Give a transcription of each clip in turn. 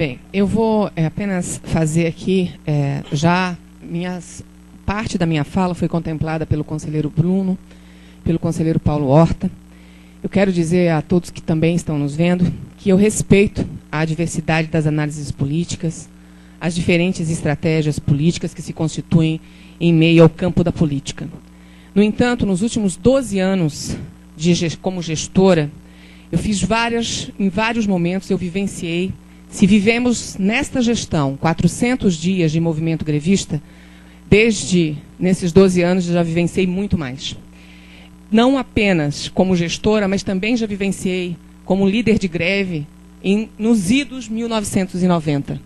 Bem, eu vou apenas fazer aqui, parte da minha fala foi contemplada pelo conselheiro Bruno, pelo conselheiro Paulo Horta. Eu quero dizer a todos que também estão nos vendo que eu respeito a diversidade das análises políticas, as diferentes estratégias políticas que se constituem em meio ao campo da política. No entanto, nos últimos 12 anos como gestora, eu fiz em vários momentos eu vivenciei. Se vivemos nesta gestão 400 dias de movimento grevista, nesses 12 anos eu já vivenciei muito mais. Não apenas como gestora, mas também já vivenciei como líder de greve nos idos 1990,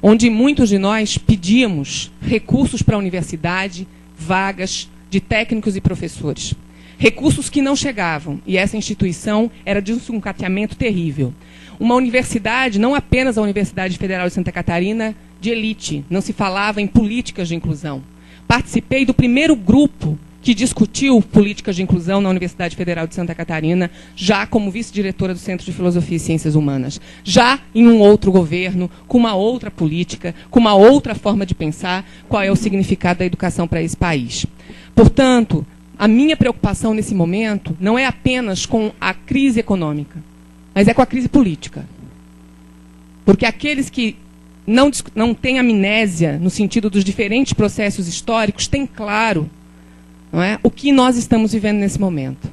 onde muitos de nós pedíamos recursos para a universidade, vagas de técnicos e professores. Recursos que não chegavam, e essa instituição era de um sucateamento terrível. Uma universidade, não apenas a Universidade Federal de Santa Catarina, de elite, não se falava em políticas de inclusão. Participei do primeiro grupo que discutiu políticas de inclusão na Universidade Federal de Santa Catarina, já como vice-diretora do Centro de Filosofia e Ciências Humanas. Já em um outro governo, com uma outra política, com uma outra forma de pensar qual é o significado da educação para esse país. Portanto, a minha preocupação nesse momento não é apenas com a crise econômica, mas é com a crise política. Porque aqueles que não têm amnésia no sentido dos diferentes processos históricos têm claro, não é, o que nós estamos vivendo nesse momento.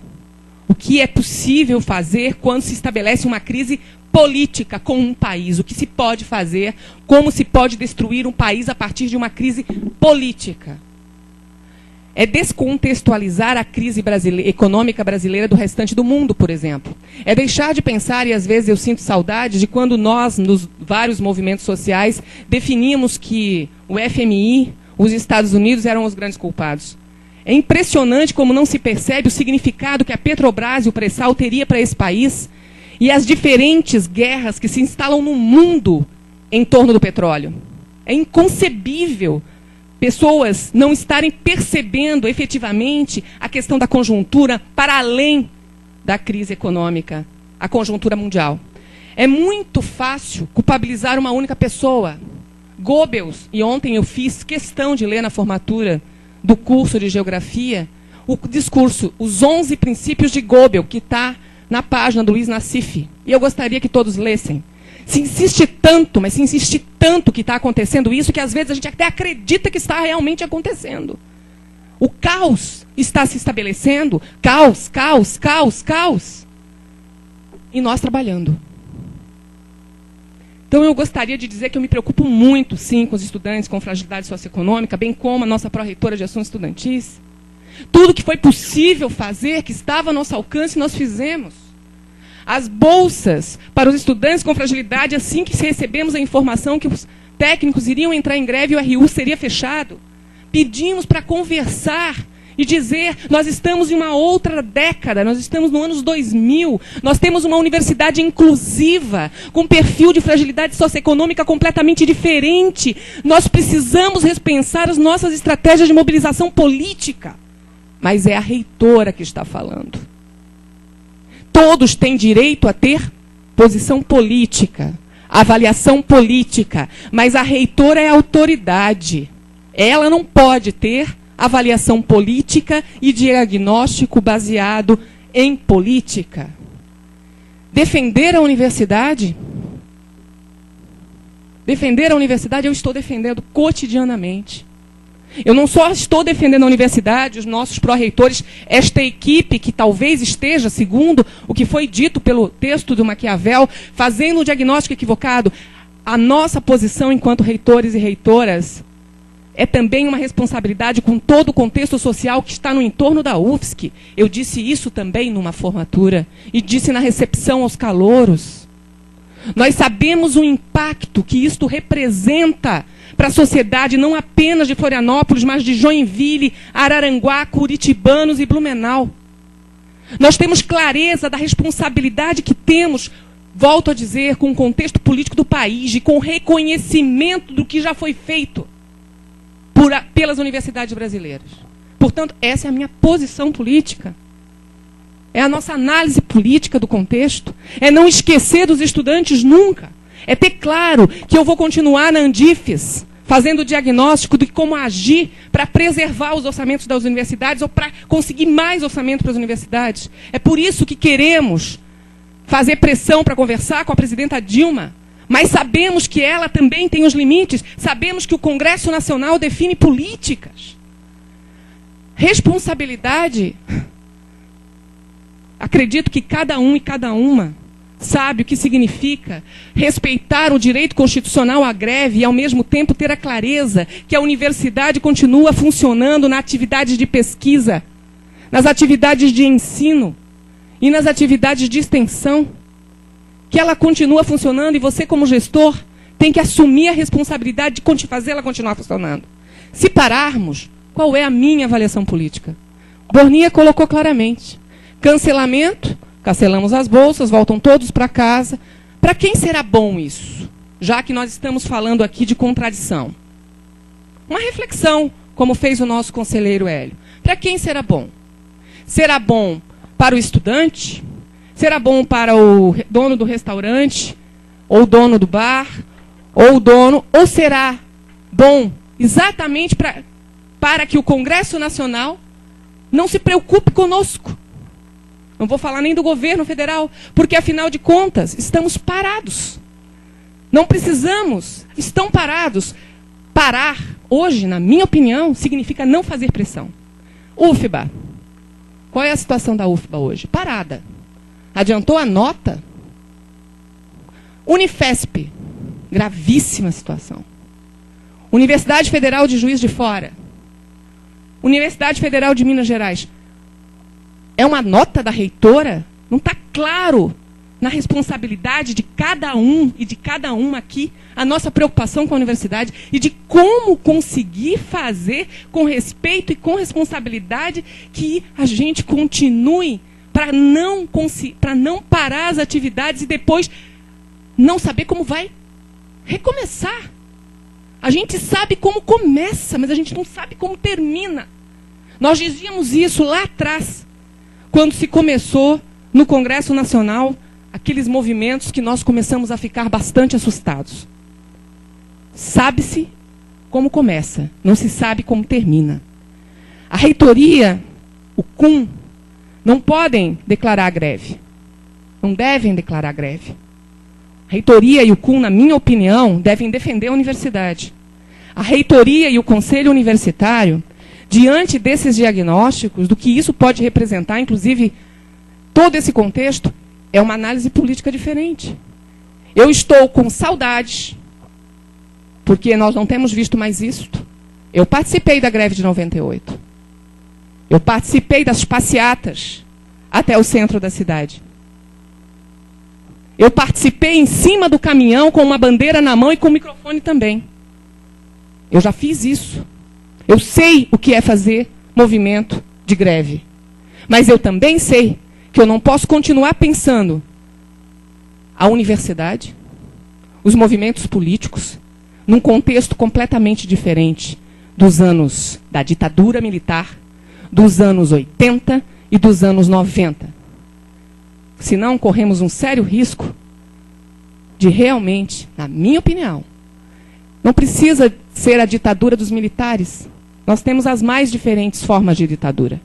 O que é possível fazer quando se estabelece uma crise política com um país. O que se pode fazer, como se pode destruir um país a partir de uma crise política. É descontextualizar a crise econômica brasileira do restante do mundo, por exemplo. É deixar de pensar, e às vezes eu sinto saudade, de quando nós, nos vários movimentos sociais, definíamos que o FMI, os Estados Unidos eram os grandes culpados. É impressionante como não se percebe o significado que a Petrobras e o pré-sal teria para esse país e as diferentes guerras que se instalam no mundo em torno do petróleo. É inconcebível pessoas não estarem percebendo efetivamente a questão da conjuntura para além da crise econômica, a conjuntura mundial. É muito fácil culpabilizar uma única pessoa. Goebbels, e ontem eu fiz questão de ler na formatura do curso de Geografia, o discurso, os 11 princípios de Goebbels, que está na página do Luiz Nassif. E eu gostaria que todos lessem. Se insiste tanto, mas se insiste tanto que está acontecendo isso, que às vezes a gente até acredita que está realmente acontecendo. O caos está se estabelecendo, caos, caos, caos, caos. E nós trabalhando. Então eu gostaria de dizer que eu me preocupo muito, sim, com os estudantes com fragilidade socioeconômica, bem como a nossa pró-reitora de assuntos estudantis. Tudo que foi possível fazer, que estava ao nosso alcance, nós fizemos. As bolsas para os estudantes com fragilidade, assim que recebemos a informação que os técnicos iriam entrar em greve e o RU seria fechado, pedimos para conversar e dizer, nós estamos em uma outra década, nós estamos no ano 2000, nós temos uma universidade inclusiva, com perfil de fragilidade socioeconômica completamente diferente. Nós precisamos repensar as nossas estratégias de mobilização política. Mas é a reitora que está falando. Todos têm direito a ter posição política, avaliação política, mas a reitora é a autoridade. Ela não pode ter avaliação política e diagnóstico baseado em política. Defender a universidade? Defender a universidade eu estou defendendo cotidianamente. Eu não só estou defendendo a universidade, os nossos pró-reitores, esta equipe que talvez esteja, segundo o que foi dito pelo texto do Maquiavel, fazendo um diagnóstico equivocado. A nossa posição enquanto reitores e reitoras é também uma responsabilidade com todo o contexto social que está no entorno da UFSC. Eu disse isso também numa formatura e disse na recepção aos calouros. Nós sabemos o impacto que isto representa para a sociedade, não apenas de Florianópolis, mas de Joinville, Araranguá, Curitibanos e Blumenau. Nós temos clareza da responsabilidade que temos, volto a dizer, com o contexto político do país e com o reconhecimento do que já foi feito pelas universidades brasileiras. Portanto, essa é a minha posição política. É a nossa análise política do contexto. É não esquecer dos estudantes nunca. É ter claro que eu vou continuar na Andifes, fazendo o diagnóstico de como agir para preservar os orçamentos das universidades ou para conseguir mais orçamento para as universidades. É por isso que queremos fazer pressão para conversar com a presidenta Dilma, mas sabemos que ela também tem os limites, sabemos que o Congresso Nacional define políticas. Responsabilidade, acredito que cada um e cada uma sabe o que significa respeitar o direito constitucional à greve e, ao mesmo tempo, ter a clareza que a universidade continua funcionando na atividade de pesquisa, nas atividades de ensino e nas atividades de extensão, que ela continua funcionando e você, como gestor, tem que assumir a responsabilidade de fazê-la continuar funcionando. Se pararmos, qual é a minha avaliação política? Bornia colocou claramente. Cancelamento, cancelamos as bolsas, voltam todos para casa. Para quem será bom isso? Já que nós estamos falando aqui de contradição. Uma reflexão, como fez o nosso conselheiro Hélio. Para quem será bom? Será bom para o estudante? Será bom para o dono do restaurante? Ou dono do bar? Ou será bom exatamente para que o Congresso Nacional não se preocupe conosco? Não vou falar nem do governo federal, porque, afinal de contas, estamos parados. Não precisamos, estão parados. Parar, hoje, na minha opinião, significa não fazer pressão. UFBA. Qual é a situação da UFBA hoje? Parada. Adiantou a nota? Unifesp. Gravíssima situação. Universidade Federal de Juiz de Fora. Universidade Federal de Minas Gerais. É uma nota da reitora? Não está claro na responsabilidade de cada um e de cada uma aqui a nossa preocupação com a universidade e de como conseguir fazer com respeito e com responsabilidade que a gente continue para não parar as atividades e depois não saber como vai recomeçar. A gente sabe como começa, mas a gente não sabe como termina. Nós dizíamos isso lá atrás, quando se começou no Congresso Nacional, aqueles movimentos que nós começamos a ficar bastante assustados. Sabe-se como começa, não se sabe como termina. A reitoria, o CUN, não podem declarar greve. Não devem declarar greve. A reitoria e o CUN, na minha opinião, devem defender a universidade. A reitoria e o conselho universitário, diante desses diagnósticos, do que isso pode representar, inclusive, todo esse contexto, é uma análise política diferente. Eu estou com saudades, porque nós não temos visto mais isto. Eu participei da greve de 98. Eu participei das passeatas até o centro da cidade. Eu participei em cima do caminhão com uma bandeira na mão e com o microfone também. Eu já fiz isso. Eu sei o que é fazer movimento de greve. Mas eu também sei que eu não posso continuar pensando a universidade, os movimentos políticos, num contexto completamente diferente dos anos da ditadura militar, dos anos 80 e dos anos 90. Senão, corremos um sério risco de realmente, na minha opinião, não precisa ser a ditadura dos militares. Nós temos as mais diferentes formas de ditadura.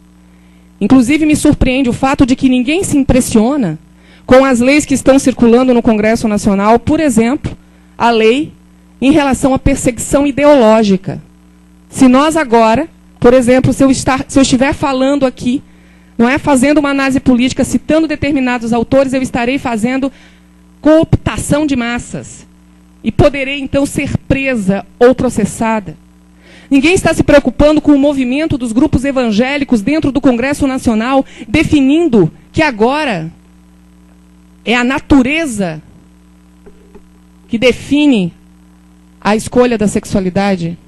Inclusive, me surpreende o fato de que ninguém se impressiona com as leis que estão circulando no Congresso Nacional, por exemplo, a lei em relação à perseguição ideológica. Se nós agora, por exemplo, se eu estiver falando aqui, não é fazendo uma análise política, citando determinados autores, eu estarei fazendo cooptação de massas. E poderei, então, ser presa ou processada. Ninguém está se preocupando com o movimento dos grupos evangélicos dentro do Congresso Nacional, definindo que agora é a natureza que define a escolha da sexualidade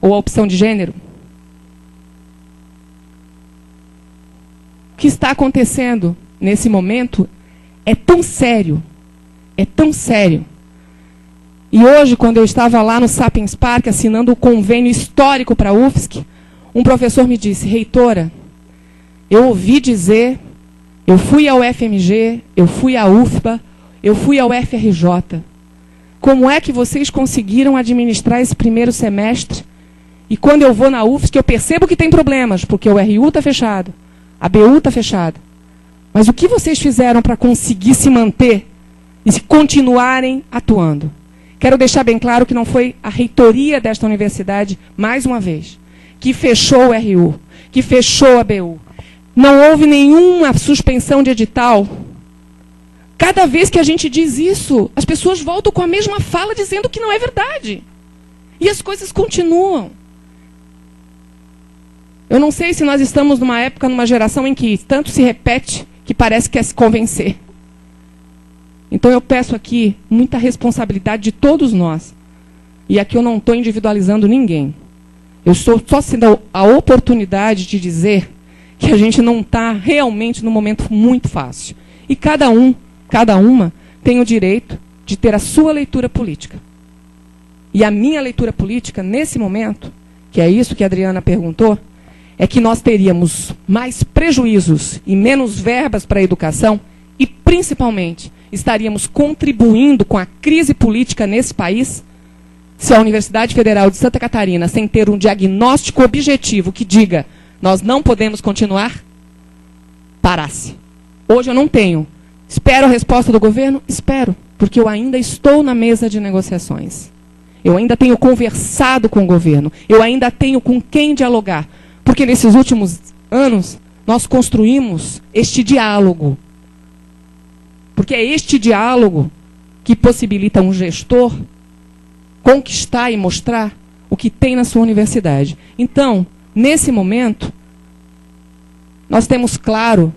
ou a opção de gênero. O que está acontecendo nesse momento é tão sério, é tão sério. E hoje, quando eu estava lá no Sapiens Park, assinando o convênio histórico para a UFSC, um professor me disse: reitora, eu ouvi dizer, eu fui ao FMG, eu fui à UFBA, eu fui ao FRJ. como é que vocês conseguiram administrar esse primeiro semestre. E quando eu vou na UFSC, eu percebo que tem problemas, porque o RU está fechado, a BU está fechada. Mas o que vocês fizeram para conseguir se manter e se continuarem atuando? Quero deixar bem claro que não foi a reitoria desta universidade, mais uma vez, que fechou o RU, que fechou a BU. Não houve nenhuma suspensão de edital. Cada vez que a gente diz isso, as pessoas voltam com a mesma fala dizendo que não é verdade. E as coisas continuam. Eu não sei se nós estamos numa época, numa geração em que tanto se repete que parece que é se convencer. Então eu peço aqui muita responsabilidade de todos nós. E aqui eu não estou individualizando ninguém. Eu estou só sendo a oportunidade de dizer que a gente não está realmente num momento muito fácil. E cada um, cada uma, tem o direito de ter a sua leitura política. E a minha leitura política, nesse momento, que é isso que a Adriana perguntou, é que nós teríamos mais prejuízos e menos verbas para a educação e, principalmente, estaríamos contribuindo com a crise política nesse país se a Universidade Federal de Santa Catarina, sem ter um diagnóstico objetivo que diga nós não podemos continuar, parasse. Hoje eu não tenho. Espero a resposta do governo? Espero, porque eu ainda estou na mesa de negociações. Eu ainda tenho conversado com o governo. Eu ainda tenho com quem dialogar. Porque nesses últimos anos, nós construímos este diálogo. Porque é este diálogo que possibilita um gestor conquistar e mostrar o que tem na sua universidade. Então, nesse momento, nós temos claro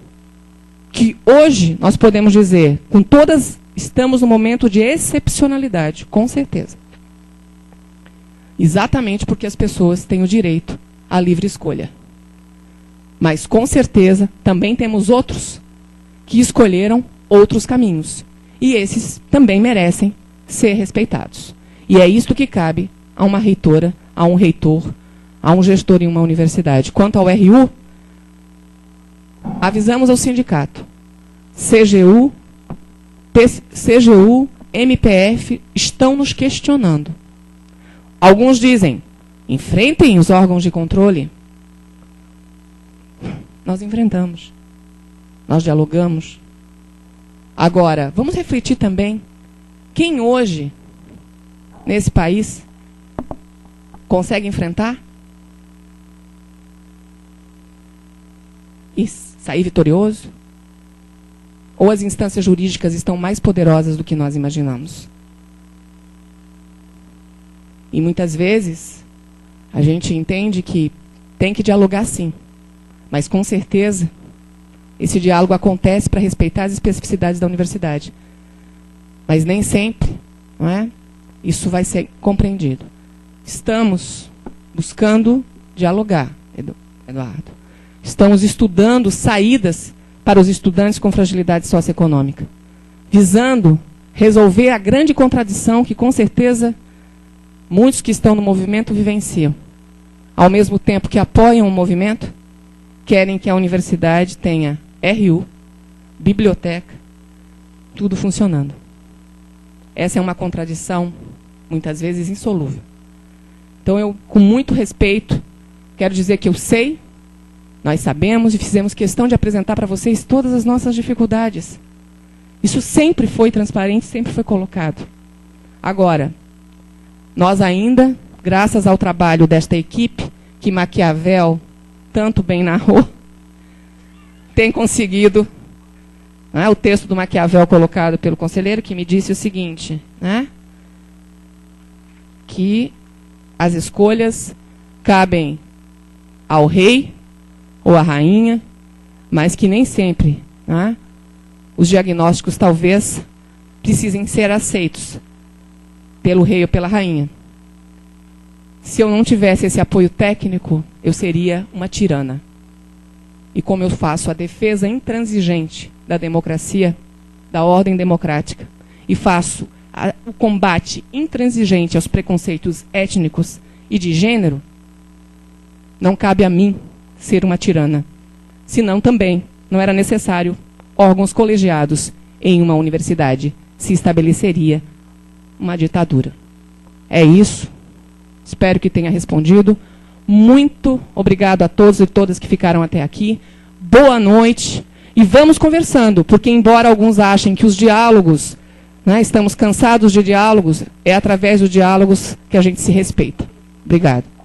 que hoje nós podemos dizer, com todas, estamos num momento de excepcionalidade, com certeza. Exatamente porque as pessoas têm o direito à livre escolha. Mas, com certeza, também temos outros que escolheram outros caminhos. E esses também merecem ser respeitados. E é isto que cabe a uma reitora, a um reitor, a um gestor em uma universidade. Quanto ao RU, avisamos ao sindicato. CGU, MPF estão nos questionando. Alguns dizem, enfrentem os órgãos de controle. Nós enfrentamos. Nós dialogamos. Agora, vamos refletir também. Quem hoje, nesse país, consegue enfrentar e sair vitorioso? Ou as instâncias jurídicas estão mais poderosas do que nós imaginamos? E muitas vezes a gente entende que tem que dialogar sim, mas com certeza esse diálogo acontece para respeitar as especificidades da universidade. Mas nem sempre, não é? Isso vai ser compreendido. Estamos buscando dialogar, Eduardo. Estamos estudando saídas para os estudantes com fragilidade socioeconômica, visando resolver a grande contradição que, com certeza, muitos que estão no movimento vivenciam. Ao mesmo tempo que apoiam o movimento, querem que a universidade tenha RU, biblioteca, tudo funcionando. Essa é uma contradição, muitas vezes, insolúvel. Então, eu, com muito respeito, quero dizer que eu sei, nós sabemos e fizemos questão de apresentar para vocês todas as nossas dificuldades. Isso sempre foi transparente, sempre foi colocado. Agora, nós ainda, graças ao trabalho desta equipe, que Maquiavel tanto bem narrou, tem conseguido, né, o texto do Maquiavel colocado pelo conselheiro, que me disse o seguinte, né, que as escolhas cabem ao rei ou à rainha, mas que nem sempre, né, os diagnósticos talvez precisem ser aceitos pelo rei ou pela rainha. Se eu não tivesse esse apoio técnico, eu seria uma tirana. E como eu faço a defesa intransigente da democracia, da ordem democrática, e faço o combate intransigente aos preconceitos étnicos e de gênero, não cabe a mim ser uma tirana. Senão também não era necessário órgãos colegiados em uma universidade. Se estabeleceria uma ditadura. É isso. Espero que tenha respondido. Muito obrigado a todos e todas que ficaram até aqui. Boa noite. E vamos conversando, porque embora alguns achem que os diálogos, né, estamos cansados de diálogos, é através dos diálogos que a gente se respeita. Obrigado.